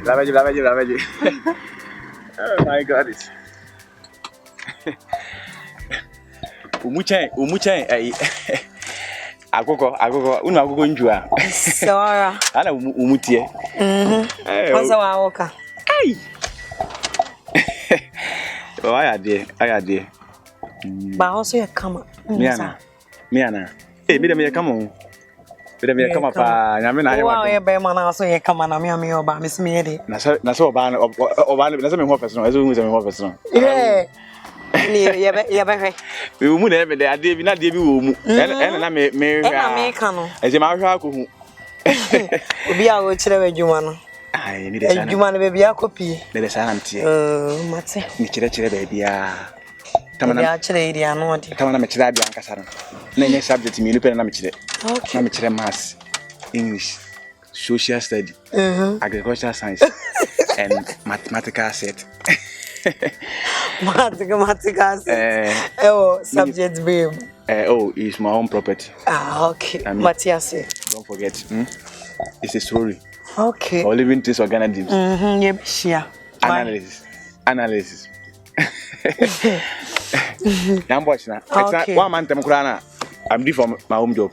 Oh my God. Umuche, agogo, una agogo njua. Sora. Ana umutie. Kwanza waoka. Hey. Oh, I had Ba also ya kama. Miana. Hey, me come on. Me come pa, nyame na wa ye be ma na so ye kama na me oba me sime ye de. Na so oba na so me ho person, eso hu se me ho person. Yeah. Ni ye be hwe. We mu na me de ade bi na de bi wo mu. Na me hwa. Na me ka no. Ese ma hwa ko hu. Obi a wo kire we dwuma no. Ai ni de sana. Dwuma no be bia kopi. De sana ntie. Mate. Ni kire be bia. Tamana ya kire iri anu ode. Tamana me kire ade ankasa no. Na nye subject mi lupe na me kire. Okay. Na me kire maths, English, social study, agricultural science, and mathematical set. Mathematical set. Subject babe. It's my own property. Okay. Matthias. Don't forget. It's a story. Okay. Or living things organisms. Yeah. Analysis. I'm watching now. Okay. 1 month I'm due for my home job.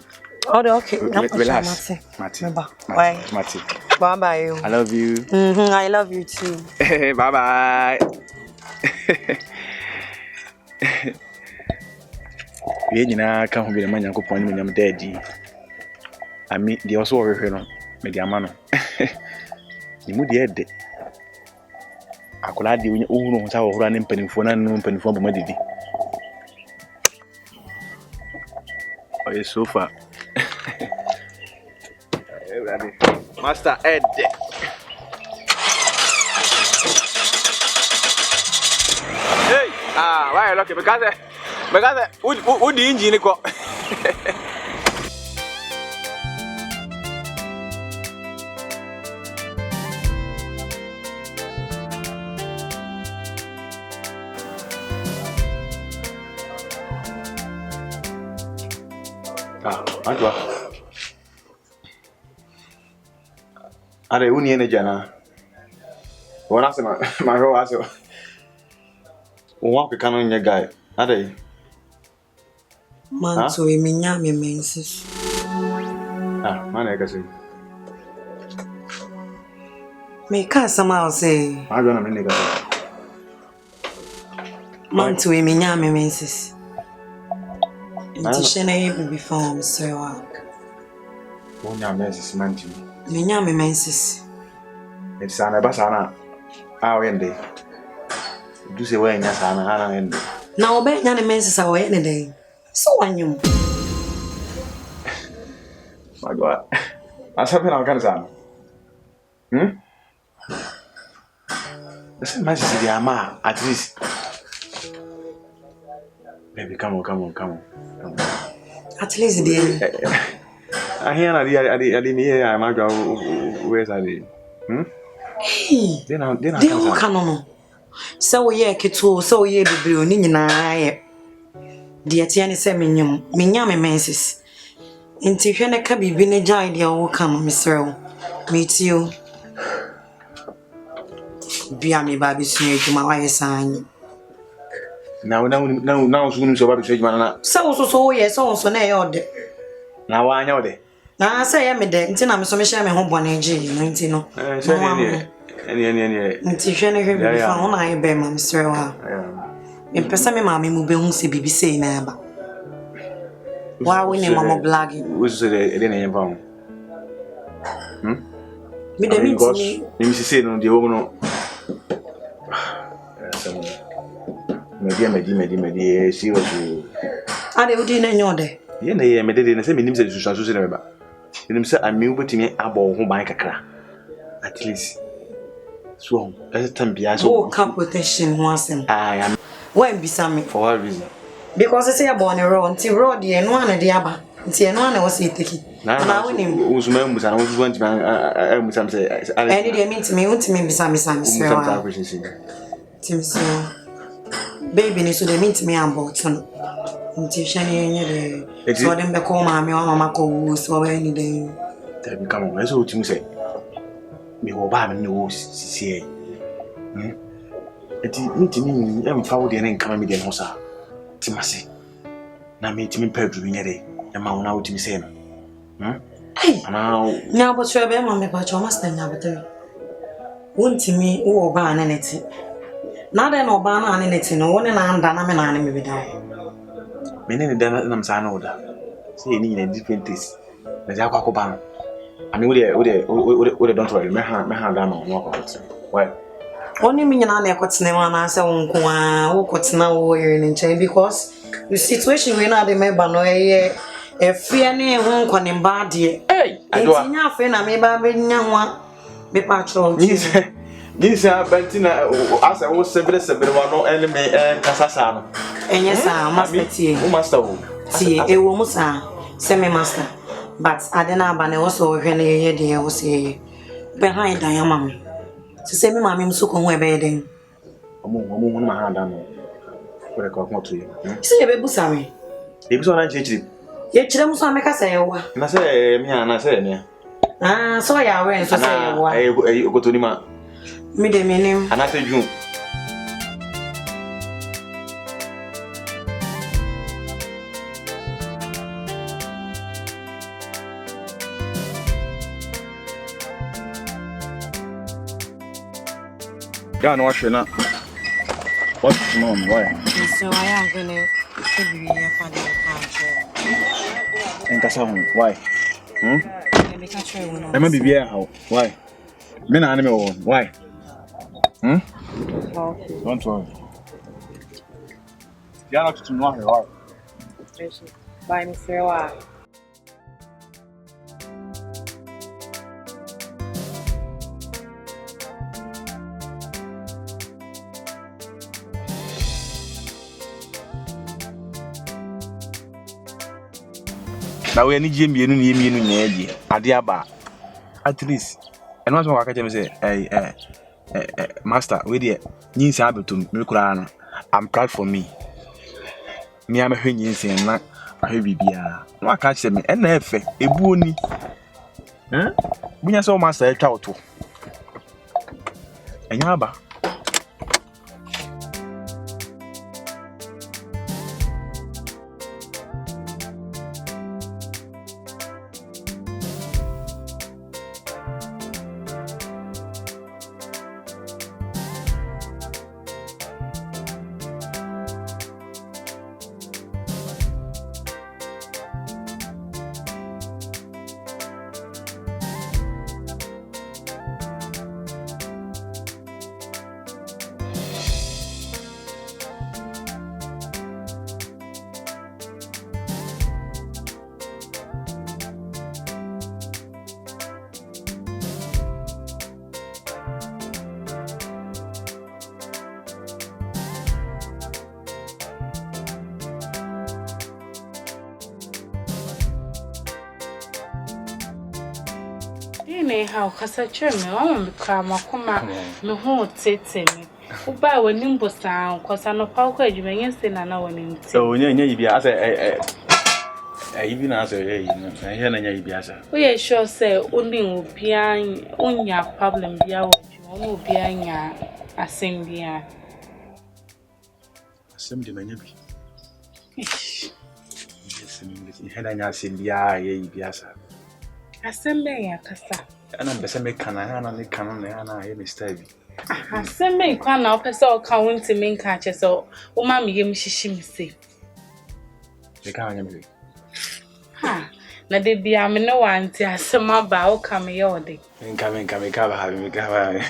Oh, okay. Relax. Mati. Bye. Mati. Bye. I love you. I love you too. Bye. We nyina ka ho bi na Nyankopon ni nyam daadi. Ami de oso ohwehwe no, me de ama no. Ni mu de ede. Akola de ohuru ho sa ohuru ne mpanimfo na no mpanimfo bo madidi. Oh, so far. Master Ed. Hey, why lucky? Because who the engine go? Antoa. Are uni ene jana. Wona se ma ro aso. Won ka no nya guy. Are man so e minya me mensis. Man e ka se. Me ka sama o se. Ma jona me ne ka. Man so e minya me mensis. Nti shene ye be form so wa. Wonya mensis man ti. Minya me mensis. It's an abasana. Wende. Do say when ya sana ana ende. Na obe nya ne mensis a wo ye ne den. So wanyum. My God. Asabe na kan sana. Listen, mensis di ama at least. Baby, come on. At least the I hear I me I ma go where's I hey they no so ye keto so ye bebre oni nyina ye de tie ne se menyam me menses nti hwe ne ka bibi ne jai de wo ka no mesrew metio bia me ba bi sunu adwuma wa ye san now sunu so ba bi sunu adwuma na so ye so na ye ode na wa anya ode na say ye me de nti na me so me hye me ho bone je nti no any nti hwe ne hwe bi fa ho na ye be ma mesrew ha pesa me ma me mu be hu se bibi sei na ba wa we ne mama blogging we so de na yen fa me de meet me say no de wo no Medi see what you ade udi na nyode ye na ye me de na say me nim say susu say na ba nim say ami ubotimi abo ho ban kakra at least so every time bia so protection ho asem I am when bisa me for what reason because say about the road until road ye no na de aba until no na was iteki na we nim usuma musa na usu wanti musam say any dey mean to me bisa me say so baby ni so dey mean to me about no until shani nye de so dem be call mama o mama ko so we ni dey come on let's what you say me ho ba me no sie eti mitimi em fa wo de ne nka me de no sa timase na mitimi pedru bi nyere e ma wona wotimi se no ana nya bo tro be ma me pa cho master nya beto wontimi wo ba na neti na de no ba na neti no woni na anda na me na me bi da me ne de na msa na oda say ni in different taste na ja kwa ko ba no ani we don't worry me ha da no no ko why only me na na ekotene ma na se wonko a wo kotena wo here in chain because the situation we na de me ba no e fear ne ho nkonim ba de enti nya afa na me ba be nya ho me pa tro ni se abentina asa wo sebre wa no enemy kasasa no enye sa master tie wo master wo tie e wo musa se me master but adena ba ne wo so hwe ne ye de wo se be han dan yama me se me mama mso ko ho e be den omo ma ha dan no kore ko ko to ye se ye be busa me e busa na chichi ye chire muso ameka se ye wa na se mi ana se ne so ya we so se ye wa e ko to ni ma mi de menim ana se jun ya no ahwe na what's mom why so I am going to be here for the country en kasa why me ka try won am bibia how why me na me won why don't worry ya na tutu no ahwe why bye me say wa na we ni je mienu na edi ade aba at least eno so waka tell me say master we dey nyinsa abetum me kura na I'm proud for me am hwe nyinsa na ahwe bibia no aka tell me na efe ebu oni bunya so master etwa oto enya aba how kasa cheme o me kwa makoma me ho tete me uba wani mbosa kosa no pa kwa adwumenye se na wani nti o nya yibi asa yibi na asa yi na he na nya yibi asa o ye sure say oni obia onya problem bia wo adwuma obi anya asem bia asem de manya bi he na nya asem bia ye yibi asa asem be ya kasa ana mbese me kana na ne kana na na ye me style bi asem be kwa na opese o ka wonti me nka che so o ma me yem hihim se e ka anya me ha na de bia me no wanti asem aba o ka me ye ode nka me ka ba ha me ka ba me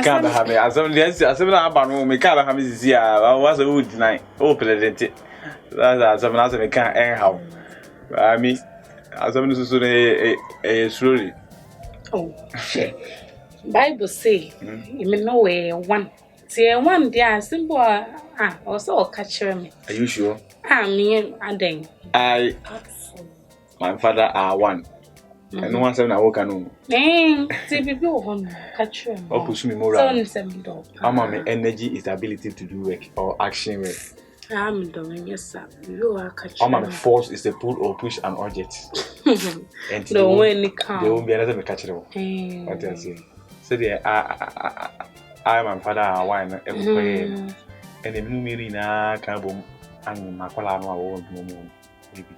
ka ba ha me asem na aba no me ka ba ha me sisi a was a wood night o president asem na asem me ka how ami asem no so slowly. Oh, shit. Bible say, you know where one. See, one day, simple. Also catch me. Are you sure? Me and then. My father are one. And no one said I walk alone. See, people want catch me. Or push me more. I'm energy is the ability to do work or action work. I'm doing yes, sir. You are All my catching. force is a pull or push an object. And Don't win any they won't count. be another catchable. What I say. So I am father and wine every and the new mirina carbon and Macola no maybe.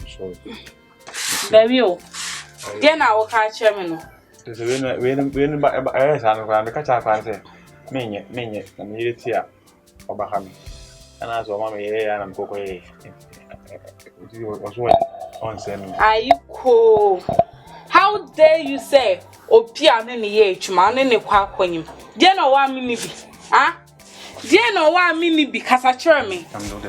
So Baby, then I will catch him. so when I catch up and say, Many, and you here over him. And as a mammy, and I'm going on sending. Are you cool? How dare you say, "Oh, piano in the age, man, in the quack when you." Dear no 1 minute, ah? Dear no 1 minute because I cheer me. I'm not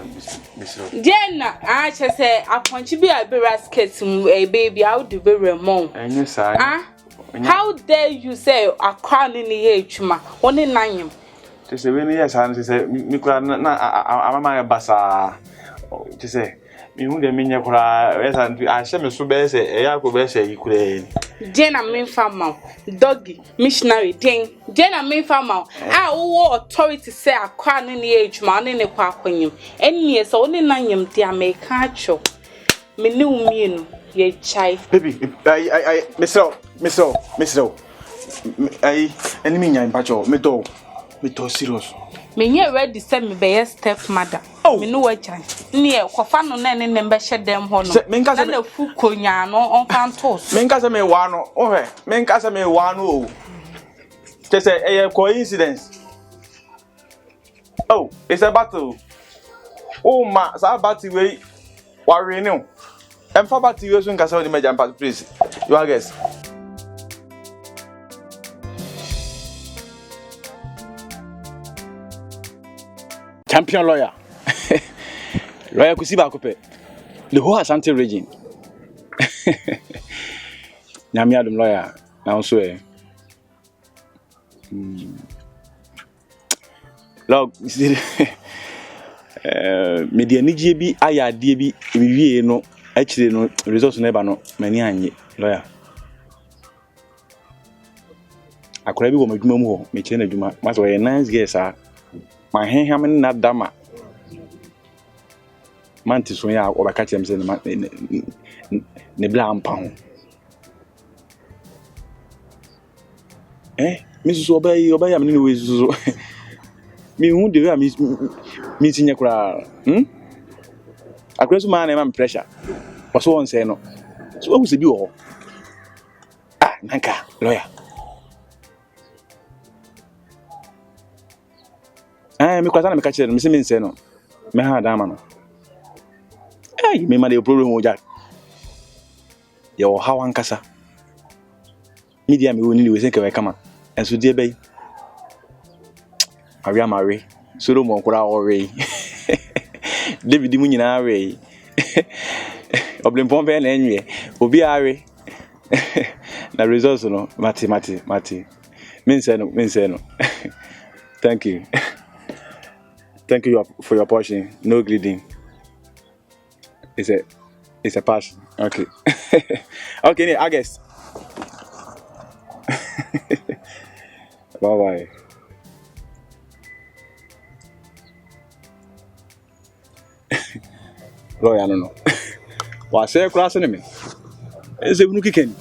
Miss. Dear, I just say, I want you be a berasket, a baby out the very mom. And you say, Ah? How dare you say a crown in the age, ma? 1 in 9. To say, when yes, and say, I'm my bassa. To say, you wouldn't mean your cry, and I shall be so bad, say, I could best say you could. Jenna mean farmer, doggy, missionary thing. Jenna mean farmer. I owe authority say a crown in the age, man in the quack when you. And yes, only 9 dear make catch you. Me new mean, ye chai. Baby, I, Miss I, and me, I'm patcho, me to serious. Me ye ready send me by a stepmother. Oh, me know what chai. Near Quafano Nanny and Besha them honor. Mencasa a fool conya no on fantos. Mencasa me one, oh, Mencasa me one, oh. Just a coincidence. Oh, it's a battle. Oh, ma, so battle way. Worry no. And for battle, you soon can sell the major part, please. You are guess. Champion lawyer. Lawyer Kusiba Coupe. The whole Asante region. Nyamiadum lawyer. Now so log see media nije bi aya de bi wiwie no akire no results never no mani anye lawyer akora bi wo madwuma mu ho me kire na dwuma ma so nice girl sa ma henham na dama manti so ya obaka chem se ne bla ampa ho Mrs. Obey am ni we so me hu de me tinya kura akura so man na pressure so won say no so who se bi wo nanka lawyer me kwata na me ka kire me se me say no me ha dama no me ma de problem wo jack yo how ankasa media me woni we say ke we kama enso die bay Maria Mary Solomon kura ore David mu nyina are oblempon be na enwe obi are na results no mati men say no thank you for your portion no greeting it's a passion okay okay I guess bye lawyer no wa say class ni me eze bunu kiken